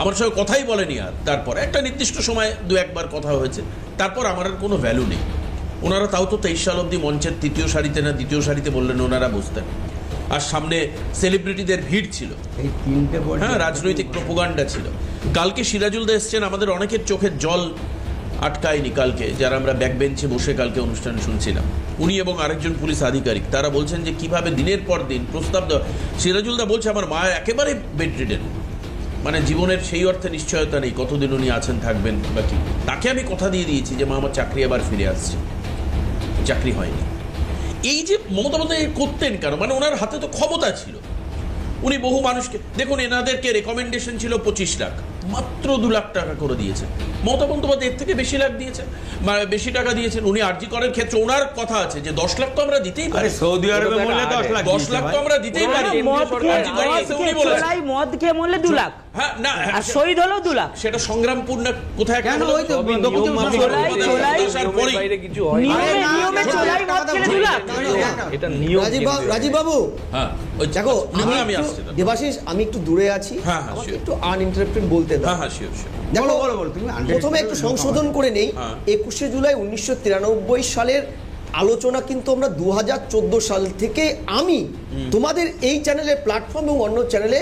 আমার সঙ্গে কথাই বলেনি। আর তারপর একটা নির্দিষ্ট সময় দু একবার কথা হয়েছে, তারপর আমার আর কোনো ভ্যালু নেই। ওনারা তাও তো 23 সাল অবধি মঞ্চের তৃতীয় সারিতে না দ্বিতীয় সারিতে বললেন ওনারা বসতেন, আর সামনে সেলিব্রিটিদের ভিড় ছিল, হ্যাঁ, রাজনৈতিক প্রোপাগান্ডা ছিল। কালকে সিরাজুল দা এসছেন, আমাদের অনেকের চোখের জল আটকায়নি কালকে, যারা আমরা ব্যাক বেঞ্চে বসে কালকে অনুষ্ঠান শুনছিলাম। উনি এবং আরেকজন পুলিশ আধিকারিক তারা বলছেন যে কিভাবে দিনের পর দিন প্রস্তাব দেওয়া। সিরাজুল দা বলছে আমার মা একেবারে বেডরিডেন, মানে জীবনের সেই অর্থে নিশ্চয়তা নেই কতদিন উনি আছেন থাকবেন বা কি। তাকে আমি কথা দিয়ে দিয়েছি যে মা আমার চাকরি আবার ফিরে আসছে, চাকরি হয়নি। এই যে মমতা বন্দ্যোপাধ্যায় করতেন কেন, মানে ওনার হাতে তো ক্ষমতা ছিল, উনি বহু মানুষকে দেখুন, এনাদেরকে রেকমেন্ডেশন ছিল 25 লাখ, মাত্র 2 লাখ টাকা করে দিয়েছেন। মমতা বন্দ্যোপাধ্যায় এর থেকে বেশি লাখ দিয়েছেন, বেশি টাকা দিয়েছেন। উনি আরজি করের ক্ষেত্রে ওনার কথা আছে যে 10 লাখ তো আমরা দিতেই পারি, সৌদি আরবে মরলে 10 লাখ তো আমরা দিতেই পারি। মদ খেয়ে মরলে 2 লাখ, হ্যাঁ না, আর শহীদ হলো 2 লাখ। সেটা সংগ্রামপুর না কোথায় কেন ওই তো নিয়মে চোলাই মদ খেলে 2 লাখ। রাজীব বাবু, হ্যাঁ দেখো আমি আসছি দেবাশিস, আমি একটু দূরে আছি, হ্যাঁ, আমাকে একটু আনইন্টারাপ্টেড বলতে দাও। হ্যাঁ শিওর। দেখো প্রথমে একটু সংশোধন করে নেই। 21শে জুলাই 1993 সালের আলোচনা কিন্তু আমরা 2014 সাল থেকে আমি তোমাদের এই চ্যানেলের প্ল্যাটফর্ম এবং অন্য চ্যানেলে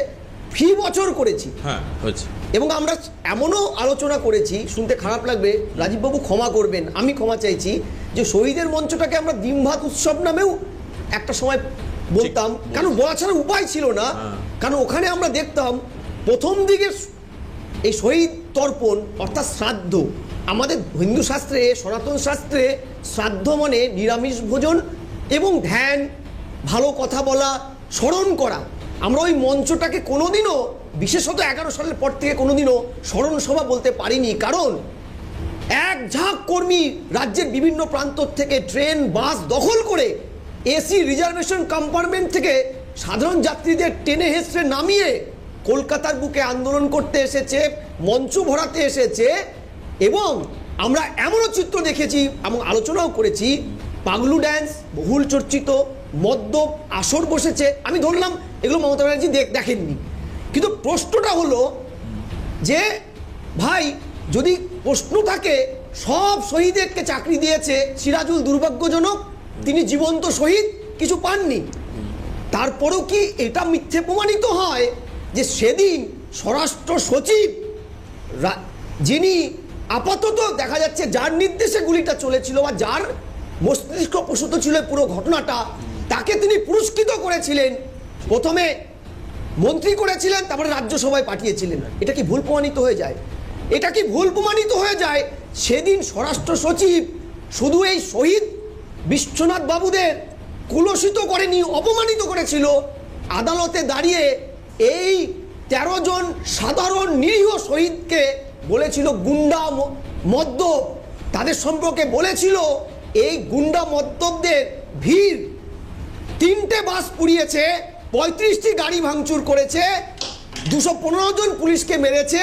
ফি বছর করেছি, হ্যাঁ হয়েছে। এবং আমরা এমনও আলোচনা করেছি, শুনতে খারাপ লাগবে রাজীববাবু ক্ষমা করবেন, আমি ক্ষমা চাইছি, যে শহীদের মঞ্চটাকে আমরা ডিম ভাত উৎসব নামেও একটা সময় বলতাম, কারণ বলা ছাড়া উপায় ছিল না। কারণ ওখানে আমরা দেখতাম প্রথম দিকে এই শহীদ তর্পণ অর্থাৎ শ্রাদ্ধ, আমাদের হিন্দু শাস্ত্রে, সনাতন শাস্ত্রে শ্রাদ্ধ মানে নিরামিষ ভোজন এবং ধ্যান, ভালো কথা বলা, স্মরণ করা। আমরা ওই মঞ্চটাকে কোনোদিনও, বিশেষত 11 সালের পর থেকে কোনোদিনও স্মরণ সভা বলতে পারিনি, কারণ এক ঝাঁক কর্মী রাজ্যের বিভিন্ন প্রান্ত থেকে ট্রেন বাস দখল করে এসি রিজার্ভেশন কম্পার্টমেন্ট থেকে সাধারণ যাত্রীদের টেনে হেঁচড়ে নামিয়ে কলকাতার বুকে আন্দোলন করতে এসেছে, মঞ্চ ভরাতে এসেছে। এবং আমরা এমনও চিত্র দেখেছি এবং আলোচনাও করেছি, পাগলু ড্যান্স বহুল চর্চিত, মদ্যপ আসর বসেছে। আমি ধরলাম এগুলো মমতা ব্যানার্জি দেখেননি, কিন্তু প্রশ্নটা হলো যে ভাই, যদি প্রশ্ন থাকে সব শহীদকে চাকরি দিয়েছে, সিরাজুল দুর্ভাগ্যজনক, তিনি জীবন্ত শহীদ, কিছু পাননি, তারপরেও কি এটা মিথ্যে প্রমাণিত হয় যে সেদিন স্বরাষ্ট্র সচিব, যিনি আপাতত দেখা যাচ্ছে যার নির্দেশে গুলিটা চলেছিল বা যার মস্তিষ্ক প্রসূত ছিল পুরো ঘটনাটা, তাকে তিনি পুরস্কৃত করেছিলেন, প্রথমে মন্ত্রী করেছিলেন, তারপরে রাজ্যসভায় পাঠিয়েছিলেন। এটা কি ভুল প্রমাণিত হয়ে যায়? এটা কি ভুল প্রমাণিত হয়ে যায়? সেদিন স্বরাষ্ট্র সচিব শুধু এই শহীদ বিশ্বনাথ বাবুদের কুলসিত করেনি, অপমানিত করেছিল। আদালতে দাঁড়িয়ে এই 13 জন সাধারণ নিরীহ শহীদকে বলেছিল গুন্ডা মদ্যপ, তাদের সম্পর্কে বলেছিল এই গুন্ডা মদ্যপদের ভিড়, 3টে বাস পুড়িয়েছে, 35টি গাড়ি ভাঙচুর করেছে, 215 জন পুলিশকে মেরেছে,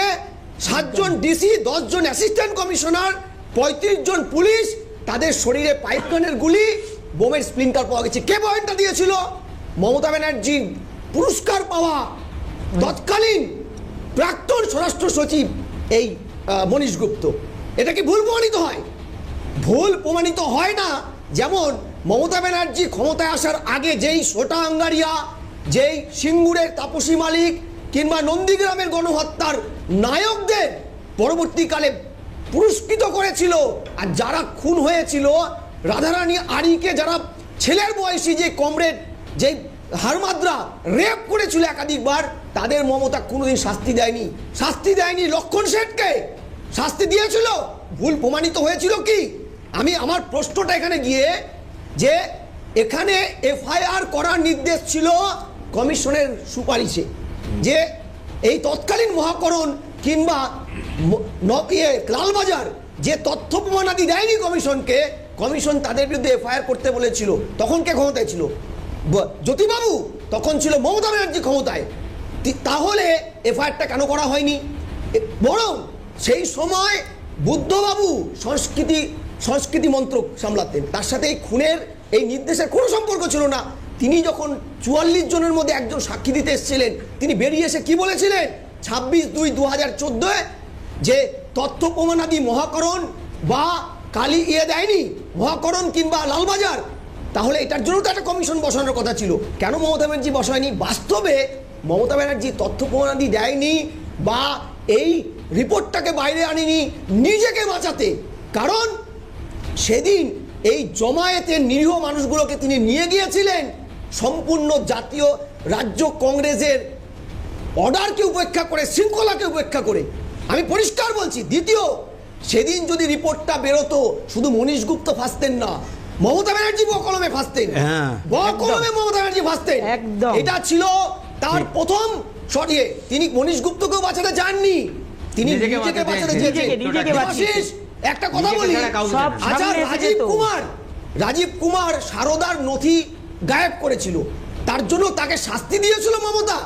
7 জন ডিসি, 10 জন অ্যাসিস্ট্যান্ট কমিশনার, 35 জন পুলিশ, তাদের শরীরে পাইপগানের গুলি, বোমের স্প্লিন্টার পাওয়া গেছে। কে পয়েন্টটা দিয়েছিল? মমতা ব্যানার্জি পুরস্কার পাওয়া তৎকালীন প্রাক্তন স্বরাষ্ট্র সচিব এই মনীশ গুপ্ত। এটা কি ভুল প্রমাণিত হয়? ভুল প্রমাণিত হয় না। যেমন মমতা ব্যানার্জি ক্ষমতায় আসার আগে যেই সোটা আঙ্গারিয়া, যেই সিঙ্গুরের তাপসী মালিক কিংবা নন্দীগ্রামের গণহত্যার নায়কদের পরবর্তীকালে পুরস্কৃত করেছিল, আর যারা খুন হয়েছিল, রাধারানী আরিকে যারা ছেলের বয়সী যে কমরেড, যে হারমাদ্রা রেপ করেছিল একাধিকবার, তাদের মমতা কোনোদিন শাস্তি দেয়নি। শাস্তি দেয়নি লক্ষণ শেঠকে, শাস্তি দিয়েছিল। ভুল প্রমাণিত হয়েছিল কি? আমি আমার প্রশ্নটা এখানে গিয়ে, যে এখানে এফআইআর করার নির্দেশ ছিল কমিশনের সুপারিশে, যে এই তৎকালীন মহাকরণ কিংবা লালবাজার যে তথ্য প্রমাণাদি দেয়নি কমিশনকে, কমিশন তাদের বিরুদ্ধে এফআইআর করতে বলেছিল। তখন কে ক্ষমতায় ছিল? জ্যোতিবাবু। তখন ছিল মমতা ব্যানার্জি ক্ষমতায়। তাহলে এফআইআরটা কেন করা হয়নি? বরং সেই সময় বুদ্ধবাবু সংস্কৃতি মন্ত্রক সামলাতেন, তার সাথে এই খুনের এই নির্দেশের কোনো সম্পর্ক ছিল না। তিনি যখন 44 জনের মধ্যে একজন সাক্ষী দিতে এসেছিলেন, তিনি বেরিয়ে এসে কি বলেছিলেন? 26/2/2014 যে তথ্য প্রমাণাদি মহাকরণ বা কালি দেয়নি মহাকরণ কিংবা লালবাজার, তাহলে এটার জন্য তো একটা কমিশন বসানোর কথা ছিল। কেন মমতা ব্যানার্জি বসায়নি? বাস্তবে মমতা ব্যানার্জি তথ্য প্রমাণাদি দেয়নি বা এই রিপোর্টটাকে বাইরে আনেনি নিজেকে বাঁচাতে। কারণ সেদিন এই জমায়েতের নিরীহ মানুষগুলোকে তিনি নিয়ে গিয়েছিলেন সম্পূর্ণ জাতীয় রাজ্য কংগ্রেসের অর্ডারকে উপেক্ষা করে, শৃঙ্খলাকে উপেক্ষা করে। আমি পরিষ্কার বলছি। দ্বিতীয়, সেদিন যদি রিপোর্টটা বেরোতো, শুধু মনীশ গুপ্ত ফাঁসতেন না, মমতা ব্যানার্জি বকলমে ফাঁসতেন, বকলমে মমতা ব্যানার্জি ফাঁসতেন। একদম। এটা ছিল তার প্রথম সরিয়ে। তিনি মনীশ গুপ্তকেও বাঁচাতে যাননি, তিনি নিজেকে বাঁচাতে চেয়েছেন। নিজেকে বাঁচিয়েছেন। দেবাশিস, একটা কথা বলি, সব আচ্ছা সামনে এসে যেত। রাজীব কুমার সারদার নথি গায়েব করেছিল, তার জন্য তাকে শাস্তি দিয়েছিল মমতা।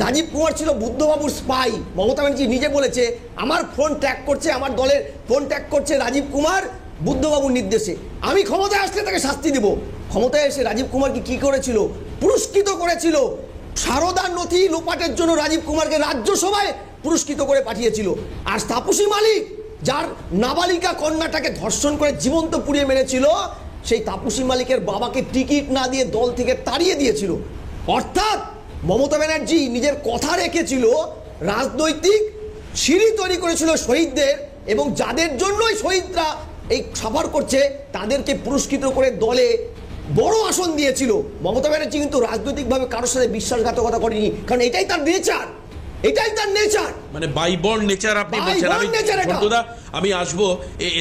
রাজীব কুমার ছিল বুদ্ধবাবুর স্পাই। মমতা ব্যানার্জি নিজে বলেছে, আমার ফোন ট্র্যাক করছে, আমার দলের ফোন ট্র্যাক করছে রাজীব কুমার বুদ্ধবাবুর নির্দেশে, আমি ক্ষমতায় আসলে তাকে শাস্তি দেব। ক্ষমতায় এসে রাজীব কুমারকে কি করেছিল? পুরস্কৃত করেছিল। সারদার নথি লোপাটের জন্য রাজীব কুমারকে রাজ্যসভায় পুরস্কৃত করে পাঠিয়েছিল। আর তাপসী মালিক, যার নাবালিকা কন্যাটাকে ধর্ষণ করে জীবন্ত পুড়িয়ে মেরেছিল, সেই তাপসী মালিকের বাবাকে টিকিট না দিয়ে দল থেকে তাড়িয়ে দিয়েছিল। অর্থাৎ মমতা ব্যানার্জি নিজের কথা রেখেছিল, রাজনৈতিক সিঁড়ি তৈরি করেছিল শহীদদের, এবং যাদের জন্যই শহীদরা এই সাফার করছে তাদেরকে পুরস্কৃত করে দলে বড় আসন দিয়েছিল। মমতা ব্যানার্জি কিন্তু রাজনৈতিকভাবে কারোর সাথে বিশ্বাসঘাতকতা করেনি, কারণ এটাই তার নেচার, এটাই তার নেচার। মানে বাইবর্ন নেচার আপনি বলছেন। আমি ছোটদা, আমি আসবো,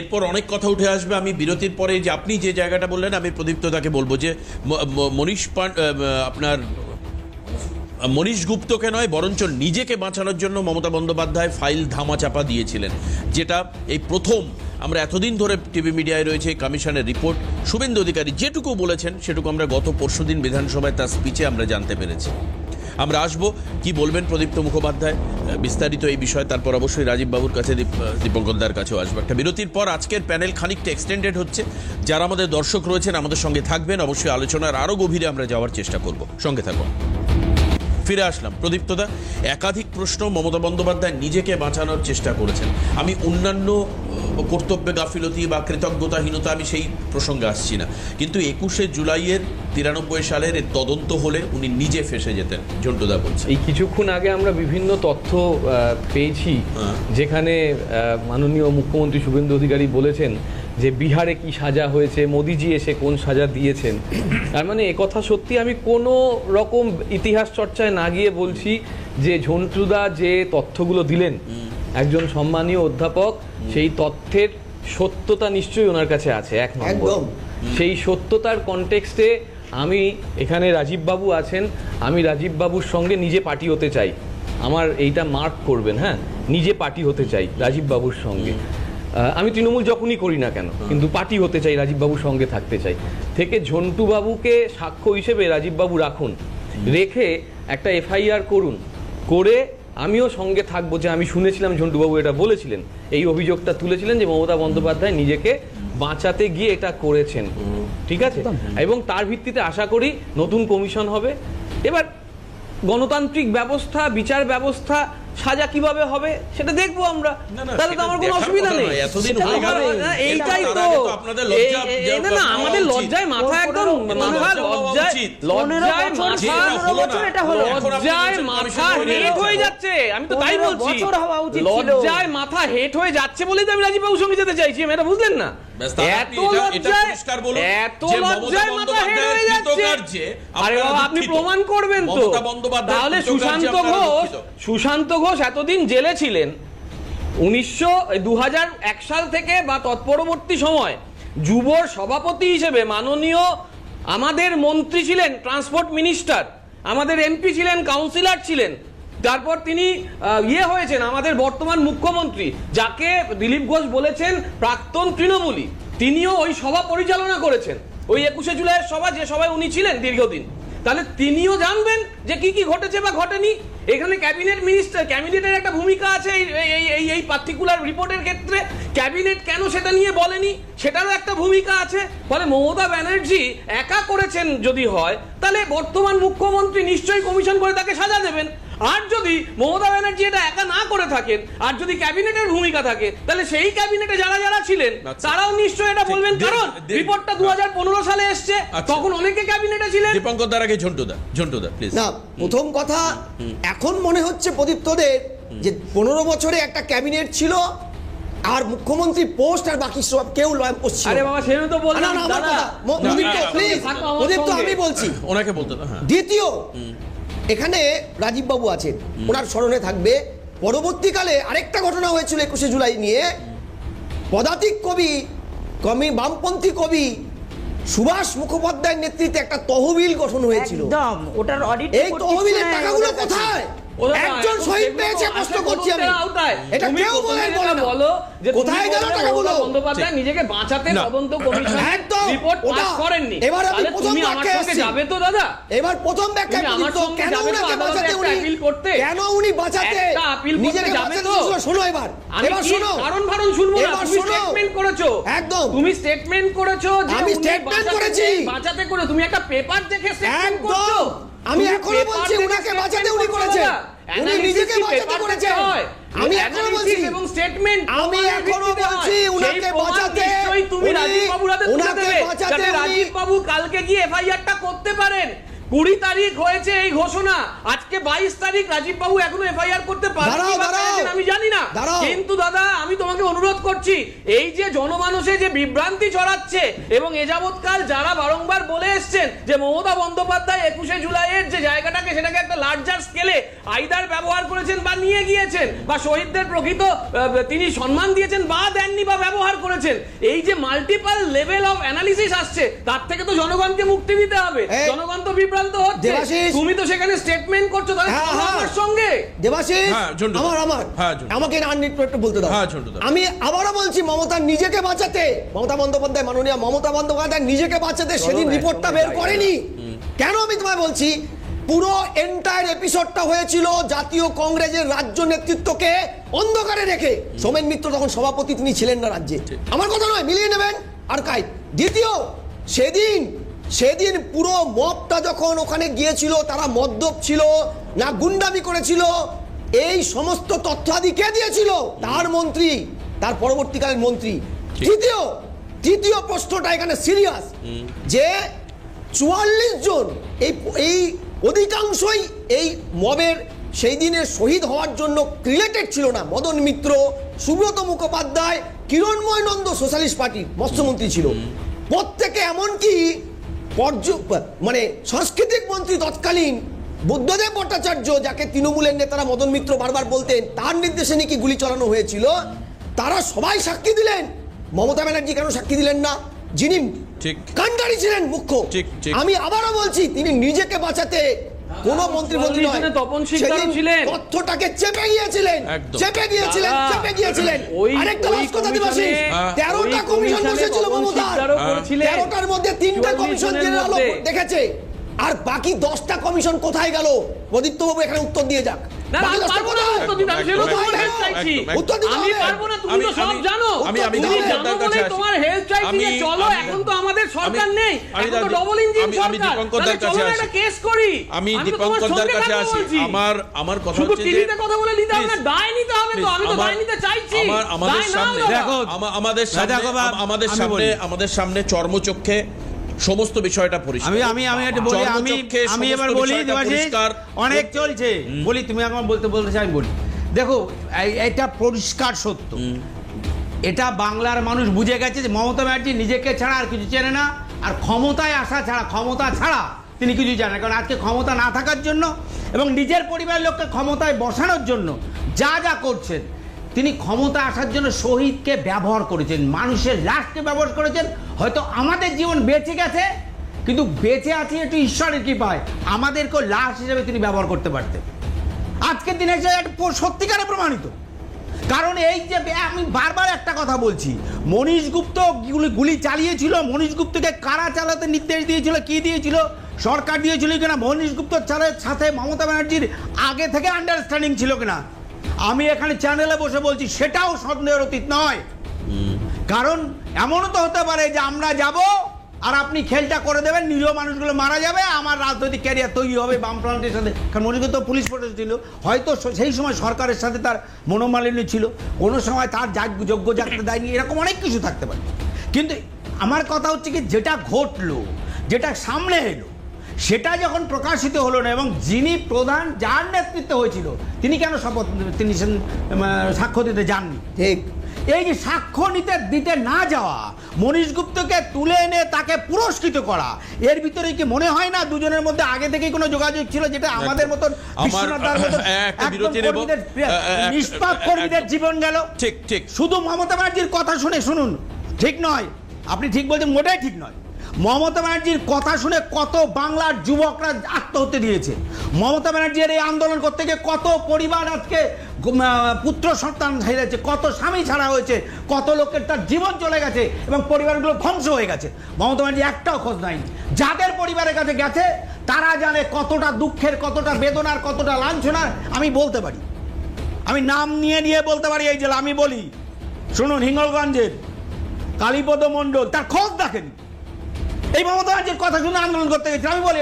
এরপর অনেক কথা উঠে আসবে। আমি বিরতির পরে যে আপনি যে জায়গাটা বললেন, আমি প্রদীপ্তদাকে বলবো যে আপনার মনীশ গুপ্তকে নয়, বরঞ্চ নিজেকে বাঁচানোর জন্য মমতা বন্দ্যোপাধ্যায় ফাইল ধামাচাপা দিয়েছিলেন, যেটা এই প্রথম। আমরা এতদিন ধরে টিভি মিডিয়ায় রয়েছে কমিশনের রিপোর্ট, শুভেন্দু অধিকারী যেটুকু বলেছেন সেটুকু আমরা গত পরশুদিন বিধানসভায় তার স্পিচে আমরা জানতে পেরেছি। আমরা আসবো, কি বলবেন প্রদীপ্ত মুখোপাধ্যায় বিস্তারিত এই বিষয়ে, তারপর অবশ্যই রাজীব বাবুর কাছে, দীপঙ্করদার কাছেও আসবো। একটা বিরতির পর আজকের প্যানেল খানিকটা এক্সটেন্ডেড হচ্ছে। যারা আমাদের দর্শক রয়েছেন আমাদের সঙ্গে থাকবেন, অবশ্যই আলোচনার আরও গভীরে আমরা যাওয়ার চেষ্টা করব। সঙ্গে থাকুন। ফিরে আসলাম। প্রদীপ্তদা, একাধিক প্রশ্ন। মমতা বন্দ্যোপাধ্যায় নিজেকে বাঁচানোর চেষ্টা করেছেন। আমি অন্যান্য কর্তব্যে গাফিলতি বা কৃতজ্ঞতাহীনতা, আমি সেই প্রসঙ্গে আসছি না, কিন্তু 21শে জুলাইয়ের 93 সালের তদন্ত হলে উনি নিজে ফেঁসে যেতেন, ঝন্টুদা বলছেন। এই কিছুক্ষণ আগে আমরা বিভিন্ন তথ্য পেয়েছি, যেখানে মাননীয় মুখ্যমন্ত্রী শুভেন্দু অধিকারী বলেছেন যে বিহারে কি সাজা হয়েছে, মোদিজি এসে কোন সাজা দিয়েছেন। তার মানে একথা সত্যি। আমি কোনো রকম ইতিহাস চর্চায় না গিয়ে বলছি যে ঝন্টুদা যে তথ্যগুলো দিলেন, একজন সম্মানীয় অধ্যাপক, সেই তথ্যের সত্যতা নিশ্চয়ই ওনার কাছে আছে। এক নম্বর, সেই সত্যতার কনটেক্সটে আমি এখানে রাজীববাবু আছেন, আমি রাজীববাবুর সঙ্গে নিজে পার্টি হতে চাই। আমার এইটা মার্ক করবেন, হ্যাঁ, নিজে পার্টি হতে চাই রাজীববাবুর সঙ্গে। আমি তৃণমূল যখনই করি না কেন, কিন্তু পার্টি হতে চাই, রাজীববাবুর সঙ্গে থাকতে চাই। থেকে ঝন্টুবাবুকে সাক্ষ্য হিসেবে রাজীববাবু রাখুন, রেখে একটা এফআইআর করুন, করে আমিও সঙ্গে থাকবো। যে আমি শুনেছিলাম ঝন্টুবাবু এটা বলেছিলেন, এই অভিযোগটা তুলেছিলেন যে মমতা বন্দ্যোপাধ্যায় নিজেকে বাঁচাতে গিয়ে এটা করেছেন, ঠিক আছে? এবং তার ভিত্তিতে আশা করি নতুন কমিশন হবে। এবার গণতান্ত্রিক ব্যবস্থা, বিচার ব্যবস্থা সাজা কিভাবে হবে সেটা দেখবো আমরা, তাহলে তো আমার কোনো অসুবিধা নেই। এইটাই তো না, আমাদের লজ্জায় মাথা একদম, লজ্জায় মাথা হেট হয়ে যাচ্ছে। আমি তো তাই বলছি, লজ্জায় মাথা হেট হয়ে যাচ্ছে বলেই তো আমি রাজীববাবুর সঙ্গে যেতে চাইছি। এটা বুঝলেন না? এত লজ্জায় মাথা হেট হয়ে যাচ্ছে। আরে বাবা, আপনি প্রমাণ করবেন তো? তাহলে সুশান্ত ঘোষ এতদিন জেলে ছিলেন, 2001 সাল থেকে বা তৎপরবর্তী সময় যুবর সভাপতি হিসেবে মাননীয় আমাদের মন্ত্রী ছিলেন, ট্রান্সপোর্ট মিনিস্টার, আমাদের এমপি ছিলেন, কাউন্সিলর ছিলেন, তারপর তিনি হয়েছেন আমাদের বর্তমান মুখ্যমন্ত্রী, যাকে দিলীপ ঘোষ বলেছেন প্রাক্তন তৃণমূলী। তিনিও ওই সভা পরিচালনা করেছেন, ওই 21শে জুলাইয়ের সভা, যে সভায় উনি ছিলেন দীর্ঘদিন। তাহলে তিনিও জানবেন যে কি কি ঘটেছে বা ঘটেনি। এখানে ক্যাবিনেট মিনিস্টার, ক্যাবিনেটের একটা ভূমিকা আছে এই পার্টিকুলার রিপোর্টের ক্ষেত্রে। ক্যাবিনেট কেন সেটা নিয়ে বলেনি সেটারও একটা ভূমিকা আছে। ফলে মমতা ব্যানার্জি একা করেছেন যদি হয়, তাহলে বর্তমান মুখ্যমন্ত্রী নিশ্চয়ই কমিশন করে তাকে সাজা দেবেন। আর যদি মমতা ব্যানার্জি এটা একা না করে থাকেন, আর যদি ক্যাবিনেটের ভূমিকা থাকে, তাহলে সেই ক্যাবিনেটে যারা যারা ছিলেন তারাও নিশ্চয়ই এটা বলবেন, কারণ রিপোর্টটা 2015 সালে এসছে, তখন অনেকে ক্যাবিনেটে ছিলেন। দীপঙ্কর দার আগে ঝন্টুদা প্লিজ। না, প্রথম কথা, এখন মনে হচ্ছে প্রদীপ্তদের যে 15 বছরে একটা ক্যাবিনেট ছিল আর মুখ্যমন্ত্রী পোস্ট আর বাকি সব কেউ লয় পোস্ট ছিল। আরে বাবা, সেটা তো বললাম। না, না, আমার কথা, প্লিজ প্রদীপ্ত আমি বলছি। ওনাকে বলতে দাও। হ্যাঁ, দ্বিতীয়, এখানে রাজীব বাবু আছেন, ওনার স্মরণে থাকবে পরবর্তীকালে আরেকটা ঘটনা হয়েছিল 21শে জুলাই নিয়ে। পদাতিক কবি বামপন্থী কবি সুভাষ মুখোপাধ্যায়ের নেতৃত্বে একটা তহবিল গঠন হয়েছিল। একদম, ওটার অডিট এই তহবিলের টাকাগুলো কোথায়? একজন শহীদ পেয়েছে, প্রশ্ন করছি আমি। এটা কেউ বলে বলো যে কোথায় গেল টাকাগুলো? বন্দ্যোপাধ্যায় নিজেকে বাঁচাতে না। তদন্ত কমিশন একদম, রিপোর্ট পাস ওটা। করেননি। এবার আমি তাহলে প্রথম তুমি আমার ব্যাখ্যায় সঙ্গে আসছি। যাবে তো দাদা? এবার প্রথম ব্যাখ্যায় তুমি আমার বলতো, সঙ্গে কেন যাবে তো উনাকে আদালতে বাঁচাতে একটা উনি appeal করতে? কেন উনি বাঁচাতে একটা appeal করতে নিজেকে যাবে বাঁচাতে তো? চেয়েছিল? শোনো এবার কি শোনো, কারণ ফারণ শুনবো না। এবার তুমি শোনো। স্টেটমেন্ট করেছো, একদম। তুমি স্টেটমেন্ট করেছো যে আমি উনি statement বাঁচাতে করেছি। বাঁচাতে করে তুমি একটা পেপার দেখে স্টেটমেন্ট একদম। করছো। আমি তুমি এখনো paper বলছি দেখে উনাকে statement বাঁচাতে উনি করছো করেছেন। দাদা। উনি Analysis নিজেকে কি বাঁচাতে paper করেছেন। দেখতে হয়? আমি এখনো বলছি এবং স্টেটমেন্ট আমি এখনো বলছি উনাকে বাঁচাতে তুমি রাজীব বাবুর হাতে তুলে উনাকে দেবে বাঁচাতে যাতে রাজীব বাবু কালকে গিয়ে এফআইআরটা করতে পারেন। 20 তারিখ হয়েছে এই ঘোষণা, আজকে 22 তারিখ, রাজীব বাবু এখনো এফআইআর করতে পারেননি বা পেরেছেন আমি জানি না। কিন্তু দাদা, আমি তোমাকে অনুরোধ করছি, এই যে জনমানসে যে বিভ্রান্তি ছড়াচ্ছে এবং এ যাবৎকাল যারা বারংবার বলে এসছেন যে মমতা বন্দ্যোপাধ্যায় 21শে জুলাইয়ের যে জায়গাটাকে সেটাকে একটা লার্জার স্কেলে আইদার ব্যবহার করেছেন বা নিয়ে গিয়েছেন, বা শহীদদের প্রকৃত তিনি সম্মান দিয়েছেন বা দেননি বা ব্যবহার করেছেন, এই যে মাল্টিপল লেভেল অফ অ্যানালিসিস আসছে, তার থেকে তো জনগণকে মুক্তি দিতে হবে। জনগণ তো বিভ্রান্ত হচ্ছে, তুমি তো সেখানে স্টেটমেন্ট করছো, তাহলে আমার সঙ্গে দেবাশিস আমার আমাকে একটু বলতে দাও। আমি আবারও বলছি, মমতা নিজেকে বাঁচাতে, মমতা বন্দ্যোপাধ্যায়, মাননীয় মমতা বন্দ্যোপাধ্যায় নিজেকে বাঁচাতে সেদিন রিপোর্টটা বের করেনি। কেন আমি তোমায় বলছি, পুরো এন্টায়ার এপিসোডটা হয়েছিল জাতীয় কংগ্রেসের রাজ্য নেতৃত্বকে অন্ধকারে রেখে। সোমেন মিত্র তখন সভাপতি, তিনি ছিলেন না রাজ্যে। আমার কথা নয়, মিলিয়ে নেবেন আর্কাইভ। দ্বিতীয়, সেদিন পুরো মবটা যখন ওখানে গিয়েছিল, তারা মদ্যপ ছিল না গুন্ডামি করেছিল, এই সমস্ত তথ্যাদি কে দিয়েছিল? তার মন্ত্রী, তার পরবর্তীকালের মন্ত্রী। তৃতীয় প্রশ্নটা এখানে সিরিয়াস, যে 44 জন এই অধিকাংশই এই মবের সেই দিনের শহীদ হওয়ার জন্য রিলেটেড ছিল না। মদন মিত্র, সুব্রত মুখোপাধ্যায়, কিরণময় নন্দ সোশ্যালিস্ট পার্টির মৎস্যমন্ত্রী ছিল প্রত্যেকে, এমনকি মানে সাংস্কৃতিক মন্ত্রী তৎকালীন বুদ্ধদেব ভট্টাচার্য, যাকে তৃণমূলের নেতারা মদন মিত্র বারবার বলতেন, তার নির্দেশে নাকি গুলি চালানো হয়েছিল, তারা সবাই সাক্ষী দিলেন। মমতা ব্যানার্জি কেন সাক্ষী দিলেন না? যিনি কান্ডারি ছিলেন মুখ্য। আমি আবারও বলছি, তিনি নিজেকে বাঁচাতে কোন মন্ত্রী তথ্যটাকে চেপে গিয়েছিলেন। আরেকটা কথা দিবাসী, 13টা কমিশন বসেছিল মমতার, 13টার মধ্যে 3টা কমিশন দেখেছে, আর বাকি 10টা কমিশন কোথায় গেল? প্রদীপ্ত বাবু এখানে উত্তর দিয়ে যাক। আমার কথা হচ্ছে যে আমাদের সামনে চর্মচক্ষে সমস্ত বিষয়টা পরিষ্কার। আমি এবার বলি, অনেক চলছে বলি, তুমি আমার বলতে চাই বলি। দেখো, এটা পরিষ্কার সত্য, এটা বাংলার মানুষ বুঝে গেছে যে মমতা ব্যানার্জি নিজেকে ছাড়া আর কিছু চেনে না, আর ক্ষমতায় আসা ছাড়া, ক্ষমতা ছাড়া তিনি কিছু জানেন। কারণ আজকে ক্ষমতা না থাকার জন্য এবং নিজের পরিবারের লোককে ক্ষমতায় বসানোর জন্য যা যা করছেন, তিনি ক্ষমতা আসার জন্য শহীদকে ব্যবহার করেছেন, মানুষের লাশকে ব্যবহার করেছেন। হয়তো আমাদের জীবন বেঁচে গেছে, কিন্তু বেঁচে আছে একটু ঈশ্বরের কৃপায়, আমাদেরকেও লাশ হিসেবে তিনি ব্যবহার করতে পারতেন। আজকের দিনে সত্যিকারে প্রমাণিত। কারণ এই যে আমি বারবার একটা কথা বলছি, মনীশ গুপ্ত গুলি চালিয়েছিল, মনীশ গুপ্তকে কারা চালাতে নির্দেশ দিয়েছিল, কি দিয়েছিল, সরকার দিয়েছিল কিনা, মনীশ গুপ্তর সাথে মমতা ব্যানার্জির আগে থেকে আন্ডারস্ট্যান্ডিং ছিল কিনা, আমি এখানে চ্যানেলে বসে বলছি সেটাও সন্দেহের অতীত নয়। কারণ এমনও তো হতে পারে যে আমরা যাব আর আপনি খেলটা করে দেবেন, নিরীহ মানুষগুলো মারা যাবে, আমার রাজনৈতিক ক্যারিয়ার তৈরি হবে বামফ্রন্টের সাথে। কারণ মনিরকে তো পুলিশ প্রশাসন ছিল, হয়তো সেই সময় সরকারের সাথে তার মনোমালিন্য ছিল, কোনো সময় তার যোগ্য জাগতে দেয়নি, এরকম অনেক কিছু থাকতে পারে। কিন্তু আমার কথা হচ্ছে কি, যেটা ঘটলো, যেটা সামনে এলো, সেটা যখন প্রকাশিত হলো না, এবং যিনি প্রধান, যার নেতৃত্বে হয়েছিল, তিনি কেন তিনি সাক্ষ্য দিতে যাননি? ঠিক। এই যে সাক্ষ্য দিতে না যাওয়া, মনীশ গুপ্তকে তুলে এনে তাকে পুরস্কৃত করা, এর ভিতরে কি মনে হয় না দুজনের মধ্যে আগে থেকেই কোনো যোগাযোগ ছিল, যেটা আমাদের মতন বিশ্বনাথের মতন নিষ্পাপ কর্মীদের জীবন গেল? ঠিক ঠিক। শুধু মমতা ব্যানার্জির কথা শুনে, শুনুন, ঠিক নয়, আপনি ঠিক বলছেন, মোটেই ঠিক নয়। মমতা ব্যানার্জির কথা শুনে কত বাংলার যুবকরা আত্মহত্যা দিয়েছে। মমতা ব্যানার্জির এই আন্দোলন করতে গিয়ে কত পরিবার আজকে পুত্র সন্তান হারিয়েছে, কত স্বামী ছাড়া হয়েছে, কত লোকের তার জীবন চলে গেছে এবং পরিবারগুলো ধ্বংস হয়ে গেছে। মমতা ব্যানার্জি একটাও খোঁজ নাই। যাদের পরিবারের কাছে গেছে তারা জানে কতটা দুঃখের, কতটা বেদনার, কতটা লাঞ্ছনার। আমি বলতে পারি, আমি নাম নিয়ে বলতে পারি এই জেলা। আমি বলি, শুনুন, হিঙ্গলগঞ্জের কালীপদ মণ্ডল তার খোঁজ দেখেনি। এই মমতা ব্যানার্জির কথা শুনে আন্দোলন করতে গেছিল। আমি বলি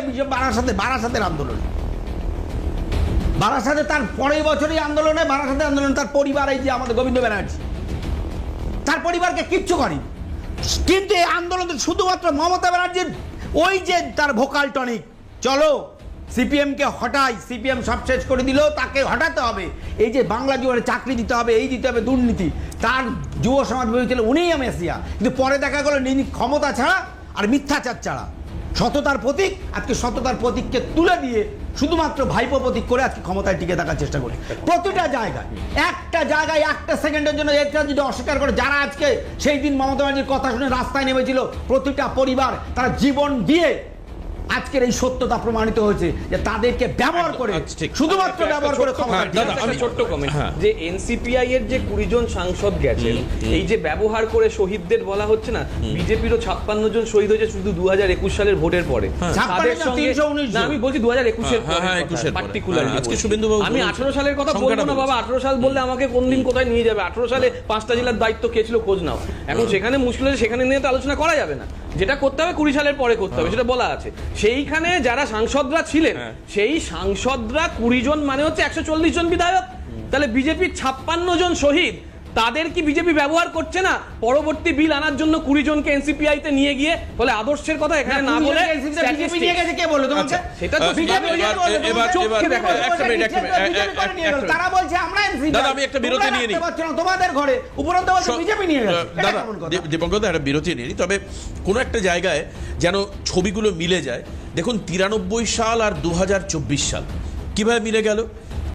বারাসাতের আন্দোলন, বারাসাতে তার পরের বছরই আন্দোলনে, বারাসাতের আন্দোলন তার পরিবার, এই যে আমাদের গোবিন্দ ব্যানার্জি, তার পরিবারকে কিচ্ছু করেনি। কিন্তু এই আন্দোলনে শুধুমাত্র মমতা ব্যানার্জির ওই যে তার ভোকাল টনিক, চলো সিপিএমকে হটাই, সিপিএম সব শেষ করে দিল, তাকে হটাতে হবে, এই যে বাংলা যুবরে চাকরি দিতে হবে, এই দিতে হবে, দুর্নীতি, তার যুব সমাজ ভেবেছিল উনিই মেসিয়া। কিন্তু পরে দেখা গেল ক্ষমতা ছাড়া আর মিথ্যাচার ছাড়া, সততার প্রতীক, আজকে সততার প্রতীককে তুলে দিয়ে শুধুমাত্র ভাইপো প্রতীক করে আজকে ক্ষমতায় টিকে থাকার চেষ্টা করে। প্রতিটা জায়গায়, একটা জায়গায় একটা সেকেন্ডের জন্য এটা যদি অস্বীকার করে, যারা আজকে সেই দিন মমতা ব্যানার্জির কথা শুনে রাস্তায় নেমেছিল, প্রতিটা পরিবার তারা জীবন দিয়ে আজকের এই সত্যতা প্রমাণিত হয়েছে যে তাদেরকে ব্যবহার করে, শুধুমাত্র ব্যবহার করে ক্ষমতা। আমি ছোট্ট কমেন্ট, যে এনসিপিআই এর যে 20 জন সাংসদ গেছেন, এই যে ব্যবহার করে শহীদদের বলা হচ্ছে না, বিজেপিরও 56 জন শহীদ হয়েছে শুধু 2021 সালের ভোটের পরে। তাদের সঙ্গে না, আমি বলছি 2021 এর পার্টিকুলারলি। আজকে শুভেন্দুবাবু, আমি 18 সালের কথা বলবো না বাবা, 18 সাল বললে আমাকে কোন দিন কোথায় নিয়ে যাবে। 18 সালে 5টা জেলার দায়িত্ব কে ছিল খোঁজ নাও। এখন সেখানে মুশকিল হয়েছে, সেখানে নিয়ে তো আলোচনা করা যাবে না। যেটা করতে হবে 20 সালের পরে করতে হবে, সেটা বলা আছে। সেইখানে যারা সাংসদরা ছিলেন, সেই সাংসদরা 20 জন মানে হচ্ছে 140 জন বিধায়ক। তাহলে বিজেপির 56 জন শহীদ, তাদের কি বিজেপি ব্যবহার করছে না পরবর্তী বিল আনার জন্য 20 জনকে এনসিপিআই তে নিয়ে গিয়ে? বলে আদর্শের কথা এখানে না বলে বিজেপি নিয়ে গেছে, কে বললো তোমাকে? সেটা তো বিজেপি তারা বলছে আমরা এনসিপি। দাদা আমি একটা বিরতি নিয়ে নিই, তোমাদের ঘরে উপরন্ত বলছে বিজেপি নিয়ে গেছে। দাদা দীপঙ্কর দা একটা বিরতি নিয়ে নিই। তবে কোনো একটা জায়গায় যেন ছবিগুলো মিলে যায়। দেখুন 93 সাল আর 2024 সাল কিভাবে মিলে গেল।